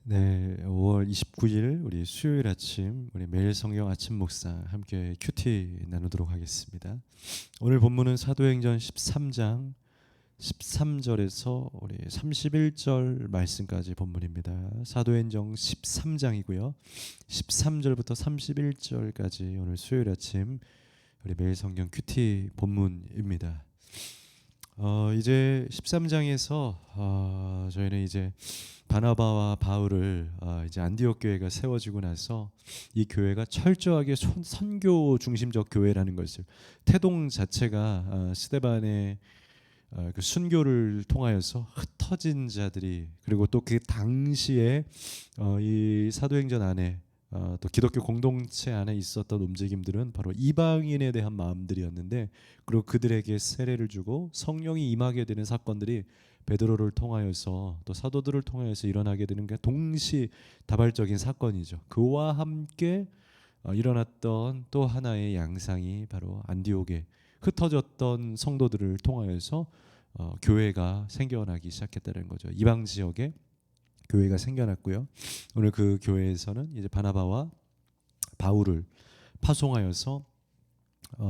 네, 5월 29일 우리 수요일 아침 우리 매일 성경 아침 묵상 함께 큐티 나누도록 하겠습니다. 오늘 본문은 사도행전 13장 13절에서 우리 31절 말씀까지 본문입니다. 사도행전 13장이고요. 13절부터 31절까지 오늘 수요일 아침 우리 매일 성경 큐티 본문입니다. 이제 13장에서 저희는 이제 바나바와 바울을 이제 안디옥 교회가 세워지고 나서 이 교회가 철저하게 선교 중심적 교회라는 것을 태동 자체가 스데반의 그 순교를 통하여서 흩어진 자들이 그리고 또 그 당시에 이 사도행전 안에 또 기독교 공동체 안에 있었던 움직임들은 바로 이방인에 대한 마음들이었는데 그리고 그들에게 세례를 주고 성령이 임하게 되는 사건들이 베드로를 통하여서 또 사도들을 통하여서 일어나게 되는 게 동시다발적인 사건이죠. 그와 함께 일어났던 또 하나의 양상이 바로 안디옥에 흩어졌던 성도들을 통하여서 교회가 생겨나기 시작했다는 거죠. 이방 지역에 교회가 생겨났고요. 오늘 그 교회에서는 이제 바나바와 바울을 파송하여서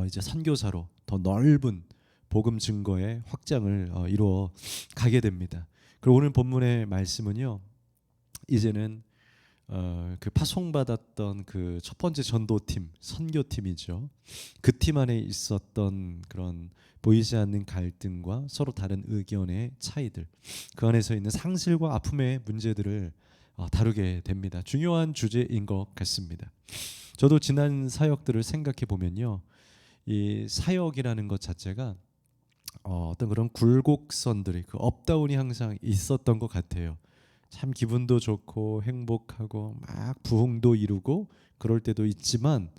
이제 선교사로 더 넓은 복음 증거의 확장을 이루어 가게 됩니다. 그리고 오늘 본문의 말씀은요. 이제는 그 파송받았던 그 첫 번째 전도팀, 선교팀이죠. 그 팀 안에 있었던 그런 보이지 않는 갈등과 서로 다른 의견의 차이들, 그 안에서 있는 상실과 아픔의 문제들을 다루게 됩니다. 중요한 주제인 것 같습니다. 저도 지난 사역들을 생각해 보면요, 이 사역이라는 것 자체가 어떤 그런 굴곡선들이 그 업다운이 항상 있었던 것 같아요. 참 기분도 좋고 행복하고 막 부흥도 이루고 그럴 때도 있지만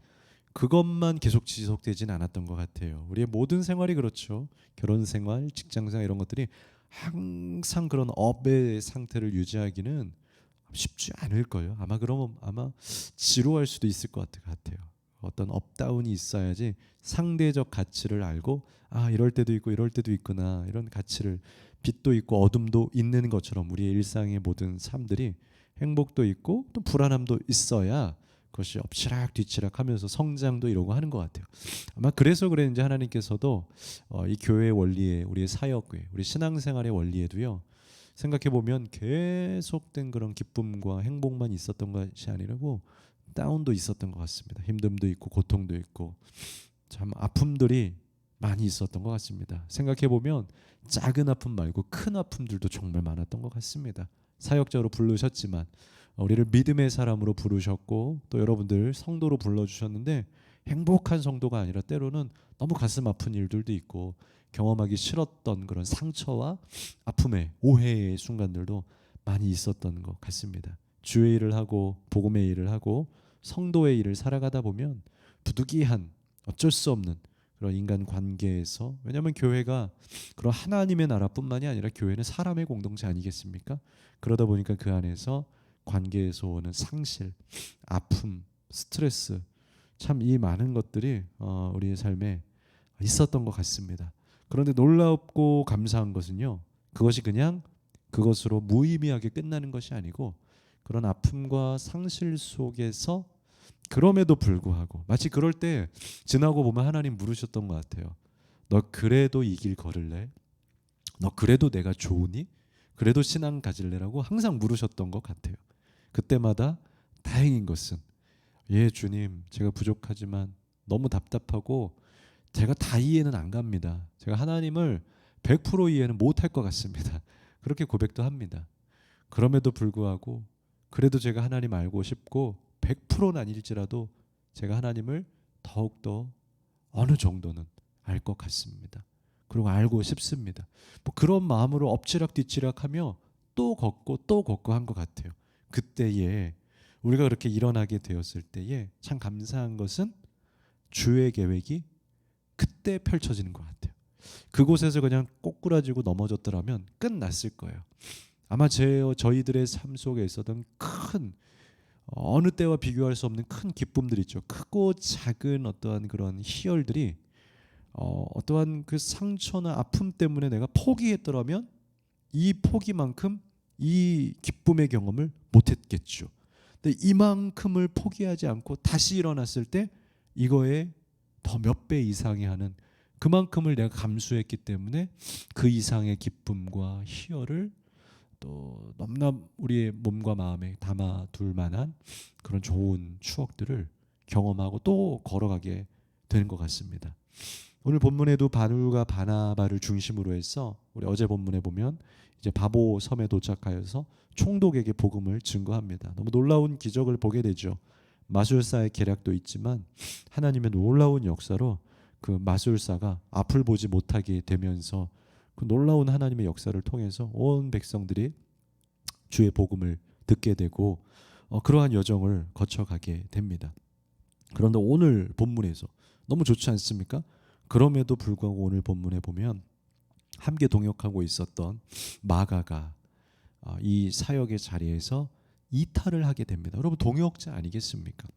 그것만 계속 지속되진 않았던 것 같아요. 우리의 모든 생활이 그렇죠. 결혼 생활, 직장 생활 이런 것들이 항상 그런 업의 상태를 유지하기는 쉽지 않을 거예요. 아마 그러면 아마 지루할 수도 있을 것 같아요. 어떤 업다운이 있어야지 상대적 가치를 알고 이럴 때도 있고 이럴 때도 있구나, 이런 가치를, 빛도 있고 어둠도 있는 것처럼 우리의 일상의 모든 삶들이 행복도 있고 또 불안함도 있어야 그것이 엎치락 뒤치락 하면서 성장도 이러고 하는 것 같아요. 아마 그래서 그랬는지 하나님께서도 이 교회의 원리에, 우리의 사역에, 우리 신앙생활의 원리에도요, 생각해 보면 계속된 그런 기쁨과 행복만 있었던 것이 아니라고 다운도 있었던 것 같습니다. 힘듦도 있고 고통도 있고 참 아픔들이 많이 있었던 것 같습니다. 생각해 보면 작은 아픔 말고 큰 아픔들도 정말 많았던 것 같습니다. 사역자로 부르셨지만 우리를 믿음의 사람으로 부르셨고 또 여러분들 성도로 불러주셨는데 행복한 성도가 아니라 때로는 너무 가슴 아픈 일들도 있고 경험하기 싫었던 그런 상처와 아픔의 오해의 순간들도 많이 있었던 것 같습니다. 주의 일을 하고 복음의 일을 하고 성도의 일을 살아가다 보면 부득이한 어쩔 수 없는 그런 인간 관계에서, 왜냐하면 교회가 그런 하나님의 나라뿐만이 아니라 교회는 사람의 공동체 아니겠습니까? 그러다 보니까 그 안에서 관계에서 오는 상실, 아픔, 스트레스, 참 이 많은 것들이 우리의 삶에 있었던 것 같습니다. 그런데 놀랍고 감사한 것은요, 그것이 그냥 그것으로 무의미하게 끝나는 것이 아니고 그런 아픔과 상실 속에서 그럼에도 불구하고 마치 그럴 때 지나고 보면 하나님 물으셨던 것 같아요. 너 그래도 이 길 걸을래? 너 그래도 내가 좋으니? 그래도 신앙 가질래라고 항상 물으셨던 것 같아요. 그때마다 다행인 것은, 예 주님, 제가 부족하지만 너무 답답하고 제가 다 이해는 안 갑니다. 제가 하나님을 100% 이해는 못할 것 같습니다. 그렇게 고백도 합니다. 그럼에도 불구하고 그래도 제가 하나님 알고 싶고 100%는 아닐지라도 제가 하나님을 더욱더 어느 정도는 알 것 같습니다. 그리고 알고 싶습니다. 뭐 그런 마음으로 엎치락 뒤치락하며 또 걷고 또 걷고 한 것 같아요. 그때에 우리가 그렇게 일어나게 되었을 때에 참 감사한 것은 주의 계획이 그때 펼쳐지는 것 같아요. 그곳에서 그냥 꼬꾸라지고 넘어졌더라면 끝났을 거예요. 아마 저희들의 삶 속에 있었던 큰, 어느 때와 비교할 수 없는 큰 기쁨들 있죠. 크고 작은 어떠한 그런 희열들이 어떠한 그 상처나 아픔 때문에 내가 포기했더라면 이 포기만큼 이 기쁨의 경험을 못했겠죠. 근데 이만큼을 포기하지 않고 다시 일어났을 때 이거에 더 몇 배 이상이 하는 그만큼을 내가 감수했기 때문에 그 이상의 기쁨과 희열을 또 넘나 우리의 몸과 마음에 담아둘 만한 그런 좋은 추억들을 경험하고 또 걸어가게 되는 것 같습니다. 오늘 본문에도 바울과 바나바를 중심으로 해서 우리 어제 본문에 보면 이제 바보 섬에 도착하여서 총독에게 복음을 증거합니다. 너무 놀라운 기적을 보게 되죠. 마술사의 계략도 있지만 하나님의 놀라운 역사로 그 마술사가 앞을 보지 못하게 되면서 그 놀라운 하나님의 역사를 통해서 온 백성들이 주의 복음을 듣게 되고 그러한 여정을 거쳐가게 됩니다. 그런데 오늘 본문에서 너무 좋지 않습니까? 그럼에도 불구하고 오늘 본문에 보면 함께 동역하고 있었던 마가가 이 사역의 자리에서 이탈을 하게 됩니다. 여러분 동역자 아니겠습니까?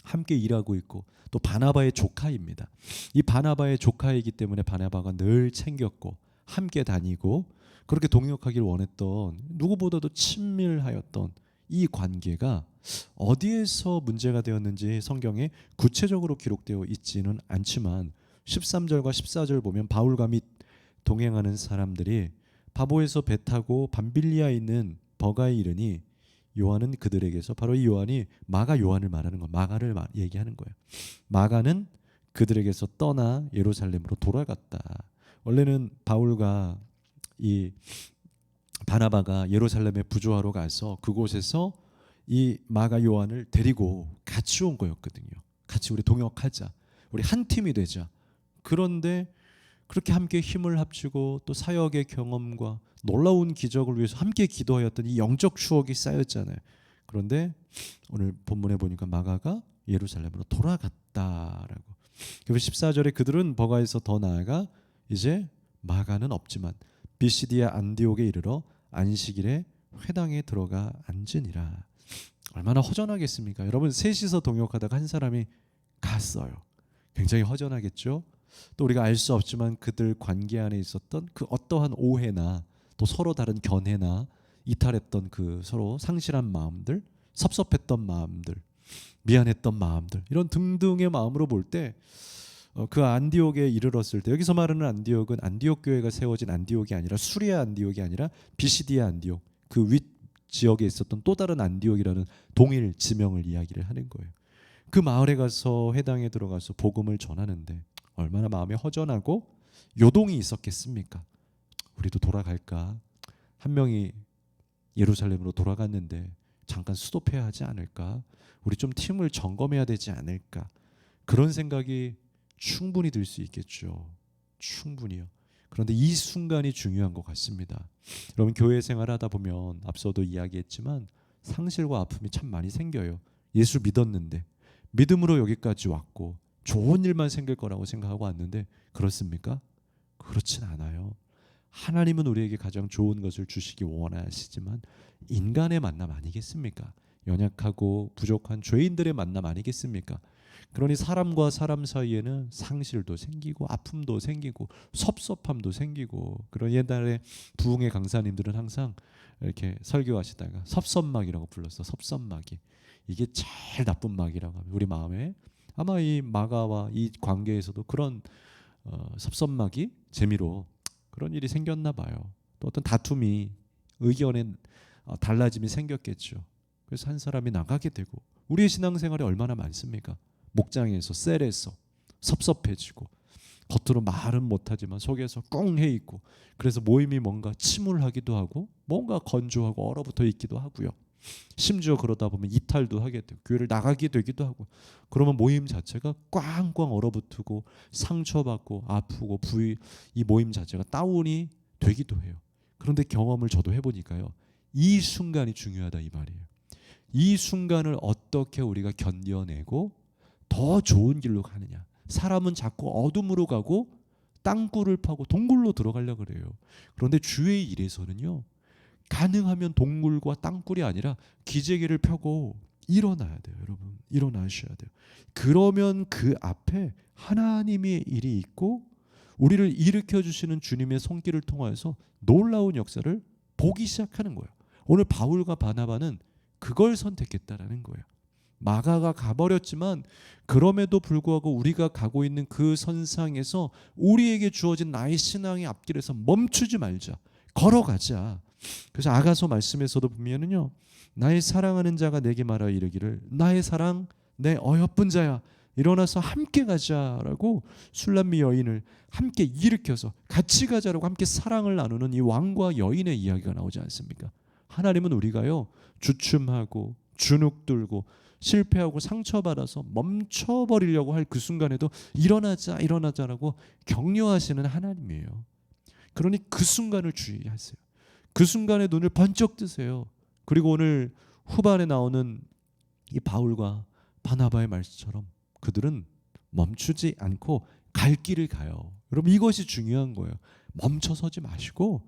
함께 일하고 있고 또 바나바의 조카입니다. 이 바나바의 조카이기 때문에 바나바가 늘 챙겼고 함께 다니고 그렇게 동역하길 원했던 누구보다도 친밀하였던 이 관계가 어디에서 문제가 되었는지 성경에 구체적으로 기록되어 있지는 않지만 13절과 14절 보면 바울과 및 동행하는 사람들이 바보에서 배 타고 밤빌리아에 있는 버가에 이르니 요한은 그들에게서 바로 이 요한이 마가 요한을 말하는 거 마가를 얘기하는 거예요. 마가는 그들에게서 떠나 예루살렘으로 돌아갔다. 원래는 바울과 이 바나바가 예루살렘에 부조하러 가서 그곳에서 이 마가 요한을 데리고 같이 온 거였거든요. 같이 우리 동역하자. 우리 한 팀이 되자. 그런데 그렇게 함께 힘을 합치고 또 사역의 경험과 놀라운 기적을 위해서 함께 기도하였던 이 영적 추억이 쌓였잖아요. 그런데 오늘 본문에 보니까 마가가 예루살렘으로 돌아갔다라고. 그래서 14절에 그들은 버가에서 더 나아가 이제 마가는 없지만 비시디아 안디옥에 이르러 안식일에 회당에 들어가 앉으니라. 얼마나 허전하겠습니까? 여러분 셋이서 동역하다가 한 사람이 갔어요. 굉장히 허전하겠죠. 또 우리가 알 수 없지만 그들 관계 안에 있었던 그 어떠한 오해나 또 서로 다른 견해나 이탈했던 그 서로 상실한 마음들, 섭섭했던 마음들, 미안했던 마음들 이런 등등의 마음으로 볼 때 그 안디옥에 이르렀을 때 여기서 말하는 안디옥은 안디옥 교회가 세워진 안디옥이 아니라 수리아 안디옥이 아니라 비시디아 안디옥 그 윗 지역에 있었던 또 다른 안디옥이라는 동일 지명을 이야기를 하는 거예요. 그 마을에 가서 회당에 들어가서 복음을 전하는데 얼마나 마음이 허전하고 요동이 있었겠습니까? 우리도 돌아갈까? 한 명이 예루살렘으로 돌아갔는데 잠깐 스톱해야 하지 않을까? 우리 좀 팀을 점검해야 되지 않을까? 그런 생각이 충분히 들 수 있겠죠. 충분히요. 그런데 이 순간이 중요한 것 같습니다. 여러분 교회 생활하다 보면 앞서도 이야기했지만 상실과 아픔이 참 많이 생겨요. 예수 믿었는데 믿음으로 여기까지 왔고 좋은 일만 생길 거라고 생각하고 왔는데 그렇습니까? 그렇진 않아요. 하나님은 우리에게 가장 좋은 것을 주시기 원하시지만 인간의 만남 아니겠습니까? 연약하고 부족한 죄인들의 만남 아니겠습니까? 그러니 사람과 사람 사이에는 상실도 생기고 아픔도 생기고 섭섭함도 생기고 그런 옛날에 부흥의 강사님들은 항상 이렇게 설교하시다가 섭섭막이라고 불렀어. 섭섭막이. 이게 제일 나쁜 막이라고 합니다. 우리 마음에 아마 이 마가와 이 관계에서도 그런 섭섭막이 재미로 그런 일이 생겼나 봐요. 또 어떤 다툼이 의견에 달라짐이 생겼겠죠. 그래서 한 사람이 나가게 되고 우리의 신앙생활이 얼마나 많습니까? 목장에서 셀에서 섭섭해지고 겉으로 말은 못하지만 속에서 꽁해 있고 그래서 모임이 뭔가 침울하기도 하고 뭔가 건조하고 얼어붙어 있기도 하고요. 심지어 그러다 보면 이탈도 하게 되고 교회를 나가게 되기도 하고 그러면 모임 자체가 꽝꽝 얼어붙고 상처받고 아프고 이 모임 자체가 다운이 되기도 해요. 그런데 경험을 저도 해보니까요. 이 순간이 중요하다 이 말이에요. 이 순간을 어떻게 우리가 견뎌내고 더 좋은 길로 가느냐. 사람은 자꾸 어둠으로 가고 땅굴을 파고 동굴로 들어가려고 그래요. 그런데 주의 일에서는요. 가능하면 동굴과 땅굴이 아니라 기재기를 펴고 일어나야 돼요. 여러분 일어나셔야 돼요. 그러면 그 앞에 하나님의 일이 있고 우리를 일으켜 주시는 주님의 손길을 통하여서 놀라운 역사를 보기 시작하는 거예요. 오늘 바울과 바나바는 그걸 선택했다라는 거예요. 마가가 가버렸지만 그럼에도 불구하고 우리가 가고 있는 그 선상에서 우리에게 주어진 나의 신앙의 앞길에서 멈추지 말자. 걸어가자. 그래서 아가서 말씀에서도 보면은요, 나의 사랑하는 자가 내게 말하여 이르기를 나의 사랑 내 어여쁜 자야 일어나서 함께 가자라고 술람미 여인을 함께 일으켜서 같이 가자라고 함께 사랑을 나누는 이 왕과 여인의 이야기가 나오지 않습니까? 하나님은 우리가요, 주춤하고 주눅들고 실패하고 상처받아서 멈춰버리려고 할 그 순간에도 일어나자라고 격려하시는 하나님이에요. 그러니 그 순간을 주의하세요. 그 순간에 눈을 번쩍 뜨세요. 그리고 오늘 후반에 나오는 이 바울과 바나바의 말씀처럼 그들은 멈추지 않고 갈 길을 가요. 여러분, 이것이 중요한 거예요. 멈춰서지 마시고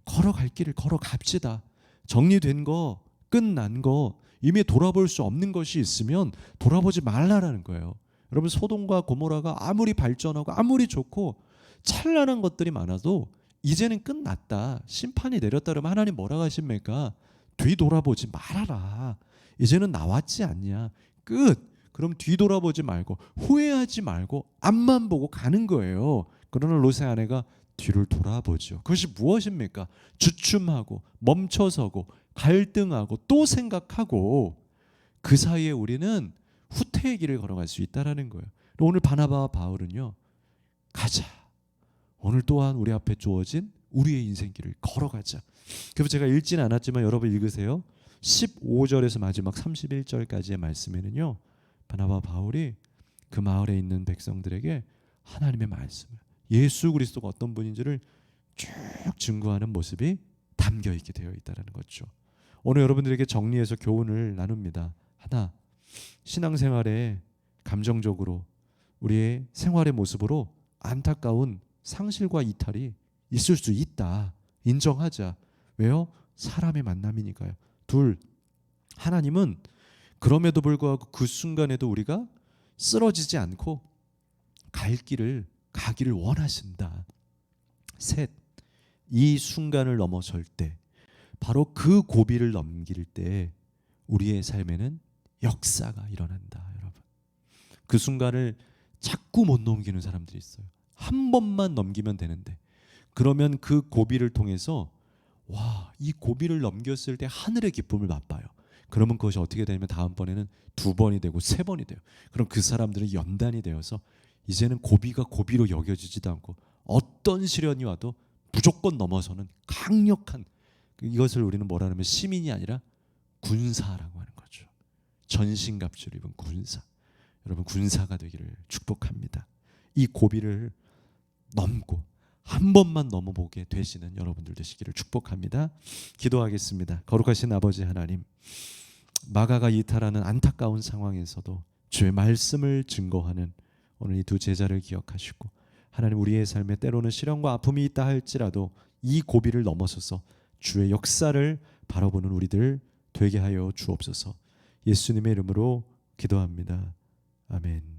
걸어갈 길을 걸어갑시다. 정리된 거, 끝난 거, 이미 돌아볼 수 없는 것이 있으면 돌아보지 말라라는 거예요. 여러분, 소돔과 고모라가 아무리 발전하고 아무리 좋고 찬란한 것들이 많아도 이제는 끝났다, 심판이 내렸다 그러면 하나님 뭐라고 하십니까? 뒤돌아보지 말아라. 이제는 나왔지 않냐. 끝. 그럼 뒤돌아보지 말고 후회하지 말고 앞만 보고 가는 거예요. 그러나 롯의 아내가 뒤를 돌아보죠. 그것이 무엇입니까? 주춤하고 멈춰서고 갈등하고 또 생각하고 그 사이에 우리는 후퇴의 길을 걸어갈 수 있다는 거예요. 오늘 바나바와 바울은요, 가자. 오늘 또한 우리 앞에 주어진 우리의 인생길을 걸어가자. 그래서 제가 읽지는 않았지만 여러분 읽으세요. 15절에서 마지막 31절까지의 말씀에는요, 바나바 바울이 그 마을에 있는 백성들에게 하나님의 말씀을, 예수 그리스도가 어떤 분인지를 쭉 증거하는 모습이 담겨 있게 되어 있다는 거죠. 오늘 여러분들에게 정리해서 교훈을 나눕니다. 하나, 신앙생활에 감정적으로 우리의 생활의 모습으로 안타까운 상실과 이탈이 있을 수 있다. 인정하자. 왜요? 사람의 만남이니까요. 둘, 하나님은 그럼에도 불구하고 그 순간에도 우리가 쓰러지지 않고 갈 길을 가기를 원하신다. 셋, 이 순간을 넘어설 때, 바로 그 고비를 넘길 때 우리의 삶에는 역사가 일어난다. 여러분, 그 순간을 자꾸 못 넘기는 사람들이 있어요. 한 번만 넘기면 되는데, 그러면 그 고비를 통해서 와, 이 고비를 넘겼을 때 하늘의 기쁨을 맛봐요. 그러면 그것이 어떻게 되냐면 다음번에는 2번이 되고 3번이 돼요. 그럼 그 사람들은 연단이 되어서 이제는 고비가 고비로 여겨지지도 않고 어떤 시련이 와도 무조건 넘어서는 강력한, 이것을 우리는 뭐라 하면 시민이 아니라 군사라고 하는 거죠. 전신갑주를 입은 군사. 여러분, 군사가 되기를 축복합니다. 이 고비를 넘고 한 번만 넘어보게 되시는 여러분들 되시기를 축복합니다. 기도하겠습니다. 거룩하신 아버지 하나님, 마가가 이탈하는 안타까운 상황에서도 주의 말씀을 증거하는 오늘 이 두 제자를 기억하시고, 하나님, 우리의 삶에 때로는 시련과 아픔이 있다 할지라도 이 고비를 넘어서서 주의 역사를 바라보는 우리들 되게 하여 주옵소서. 예수님의 이름으로 기도합니다. 아멘.